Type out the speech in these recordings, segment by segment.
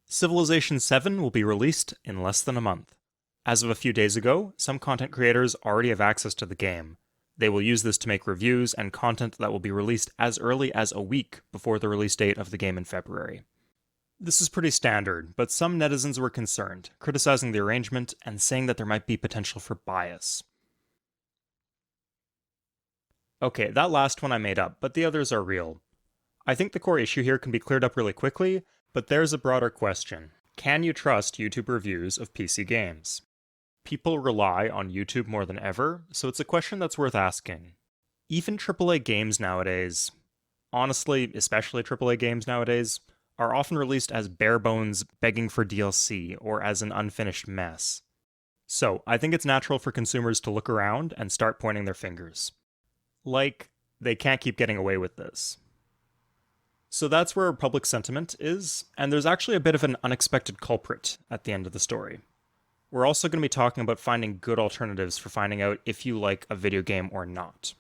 Civilization 7 will be released in less than a month. As of a few days ago, some content creators already have access to the game. They will use this to make reviews and content that will be released as early as a week before the release date of the game in February. This is pretty standard, but some netizens were concerned, criticizing the arrangement and saying that there might be potential for bias. Okay, that last one I made up, but the others are real. I think the core issue here can be cleared up really quickly, but there's a broader question. Can you trust YouTube reviews of PC games? People rely on YouTube more than ever, so it's a question that's worth asking. Even AAA games nowadays, honestly, especially AAA games nowadays, are often released as bare bones begging for DLC or as an unfinished mess. So, I think it's natural for consumers to look around and start pointing their fingers. Like, they can't keep getting away with this. So that's where public sentiment is, and there's actually a bit of an unexpected culprit at the end of the story. We're also going to be talking about finding good alternatives for finding out if you like a video game or not.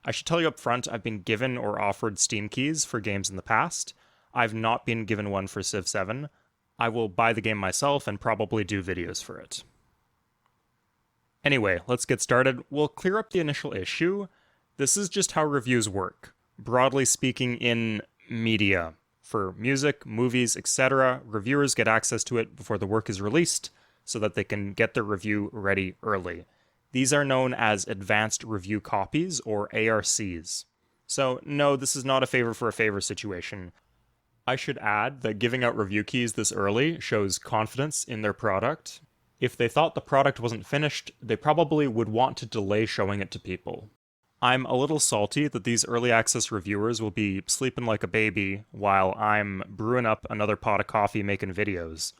I should tell you up front, I've been given or offered Steam keys for games in the past. I've not been given one for Civ 7. I will buy the game myself and probably do videos for it. Anyway, let's get started. We'll clear up the initial issue. This is just how reviews work. Broadly speaking, in media. For music, movies, etc., reviewers get access to it before the work is released so that they can get their review ready early. These are known as advanced review copies, or ARCs. So no, this is not a favor for a favor situation. I should add that giving out review keys this early shows confidence in their product. If they thought the product wasn't finished, they probably would want to delay showing it to people. I'm a little salty that these early access reviewers will be sleeping like a baby while I'm brewing up another pot of coffee making videos.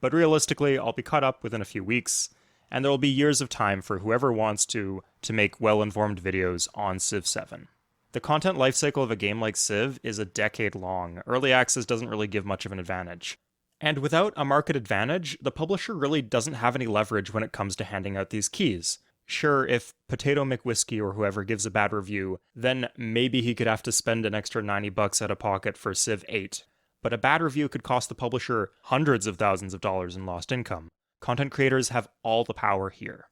But realistically, I'll be caught up within a few weeks, and there will be years of time for whoever wants to make well-informed videos on Civ 7. The content lifecycle of a game like Civ is a decade long. Early access doesn't really give much of an advantage. And without a market advantage, the publisher really doesn't have any leverage when it comes to handing out these keys. Sure, if Potato McWhiskey or whoever gives a bad review, then maybe he could have to spend an extra $90 out of pocket for Civ 8. But a bad review could cost the publisher hundreds of thousands of dollars in lost income. Content creators have all the power here.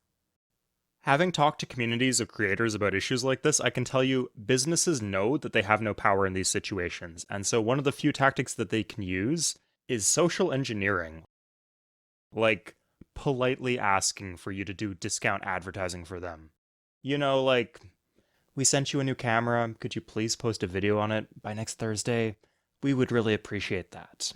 Having talked to communities of creators about issues like this, I can tell you businesses know that they have no power in these situations, and so one of the few tactics that they can use is social engineering. Like, politely asking for you to do discount advertising for them. You know, like, we sent you a new camera, could you please post a video on it by next Thursday? We would really appreciate that.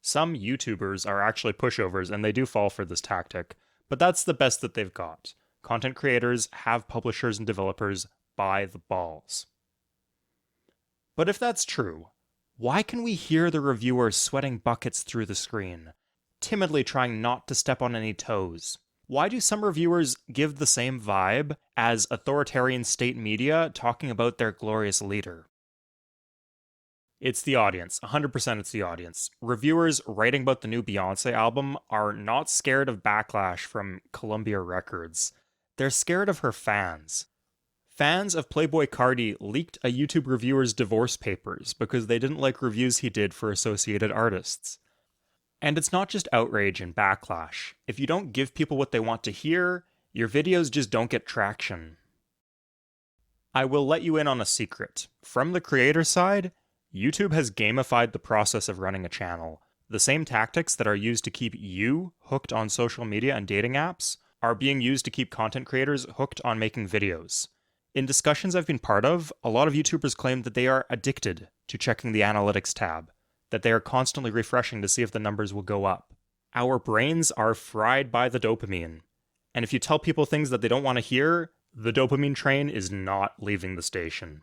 Some YouTubers are actually pushovers and they do fall for this tactic, but that's the best that they've got. Content creators have publishers and developers by the balls. But if that's true, why can we hear the reviewer sweating buckets through the screen, timidly trying not to step on any toes? Why do some reviewers give the same vibe as authoritarian state media talking about their glorious leader? It's the audience. 100% it's the audience. Reviewers writing about the new Beyoncé album are not scared of backlash from Columbia Records. They're scared of her fans. Fans of Playboi Carti leaked a YouTube reviewer's divorce papers because they didn't like reviews he did for associated artists. And it's not just outrage and backlash. If you don't give people what they want to hear, your videos just don't get traction. I will let you in on a secret. From the creator side, YouTube has gamified the process of running a channel. The same tactics that are used to keep you hooked on social media and dating apps are being used to keep content creators hooked on making videos. In discussions I've been part of, a lot of YouTubers claim that they are addicted to checking the analytics tab, that they are constantly refreshing to see if the numbers will go up. Our brains are fried by the dopamine. And if you tell people things that they don't want to hear, the dopamine train is not leaving the station.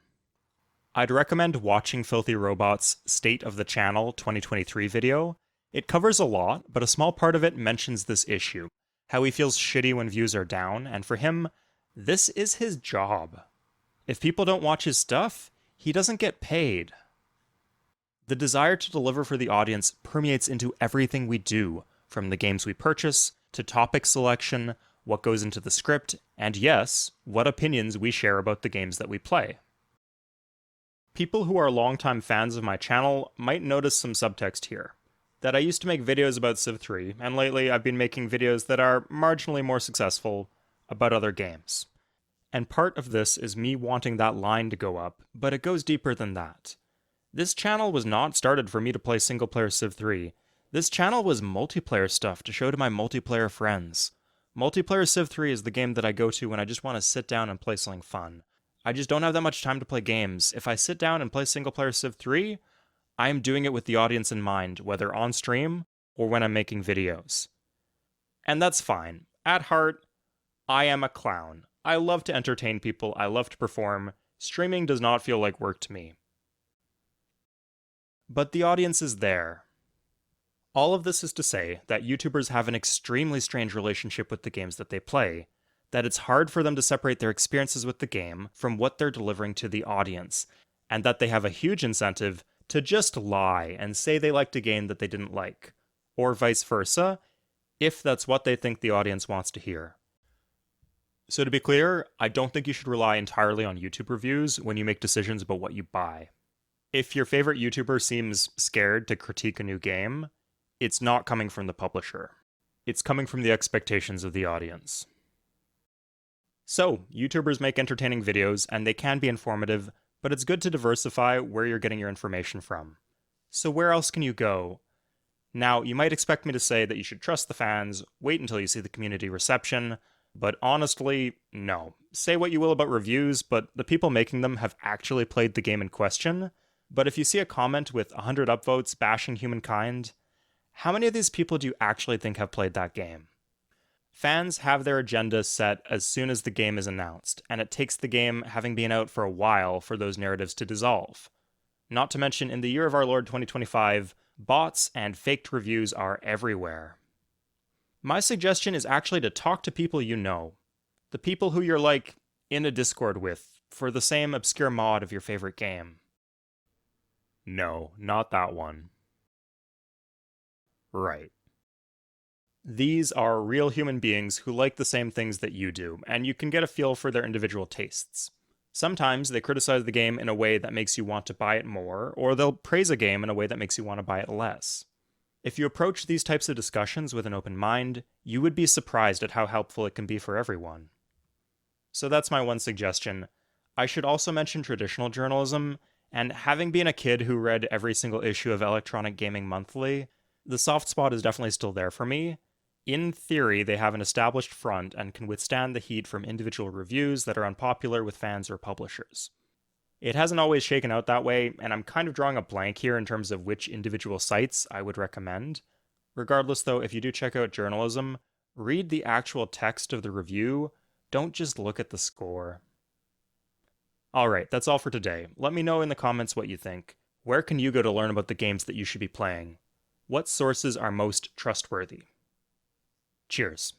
I'd recommend watching Filthy Robot's State of the Channel 2023 video. It covers a lot, but a small part of it mentions this issue, how he feels shitty when views are down, and for him, this is his job. If people don't watch his stuff, he doesn't get paid. The desire to deliver for the audience permeates into everything we do, from the games we purchase, to topic selection, what goes into the script, and yes, what opinions we share about the games that we play. People who are longtime fans of my channel might notice some subtext here. that I used to make videos about Civ 3, and lately I've been making videos that are marginally more successful about other games. And part of this is me wanting that line to go up, but it goes deeper than that. This channel was not started for me to play single-player Civ 3. This channel was multiplayer stuff to show to my multiplayer friends. Multiplayer Civ 3 is the game that I go to when I just want to sit down and play something fun. I just don't have that much time to play games. If I sit down and play single-player Civ 3, I am doing it with the audience in mind, whether on stream or when I'm making videos. And that's fine. At heart, I am a clown. I love to entertain people, I love to perform. Streaming does not feel like work to me. But the audience is there. All of this is to say that YouTubers have an extremely strange relationship with the games that they play, that it's hard for them to separate their experiences with the game from what they're delivering to the audience, and that they have a huge incentive to just lie and say they liked a game that they didn't like, or vice versa, if that's what they think the audience wants to hear. So to be clear, I don't think you should rely entirely on YouTube reviews when you make decisions about what you buy. If your favorite YouTuber seems scared to critique a new game, it's not coming from the publisher. It's coming from the expectations of the audience. So, YouTubers make entertaining videos, and they can be informative, but it's good to diversify where you're getting your information from. So where else can you go? Now, you might expect me to say that you should trust the fans, wait until you see the community reception, but honestly, no. Say what you will about reviews, but the people making them have actually played the game in question. But if you see a comment with 100 upvotes bashing humankind, how many of these people do you actually think have played that game? Fans have their agenda set as soon as the game is announced, and it takes the game having been out for a while for those narratives to dissolve. Not to mention, in the year of our Lord 2025, bots and faked reviews are everywhere. My suggestion is actually to talk to people you know. The people who you're like in a Discord with for the same obscure mod of your favorite game. No, not that one. Right. These are real human beings who like the same things that you do, and you can get a feel for their individual tastes. Sometimes they criticize the game in a way that makes you want to buy it more, or they'll praise a game in a way that makes you want to buy it less. If you approach these types of discussions with an open mind, you would be surprised at how helpful it can be for everyone. So that's my one suggestion. I should also mention traditional journalism, and having been a kid who read every single issue of Electronic Gaming Monthly, the soft spot is definitely still there for me. In theory, they have an established front and can withstand the heat from individual reviews that are unpopular with fans or publishers. It hasn't always shaken out that way, and I'm kind of drawing a blank here in terms of which individual sites I would recommend. Regardless though, if you do check out journalism, read the actual text of the review, don't just look at the score. Alright, that's all for today. Let me know in the comments what you think. Where can you go to learn about the games that you should be playing? What sources are most trustworthy? Cheers.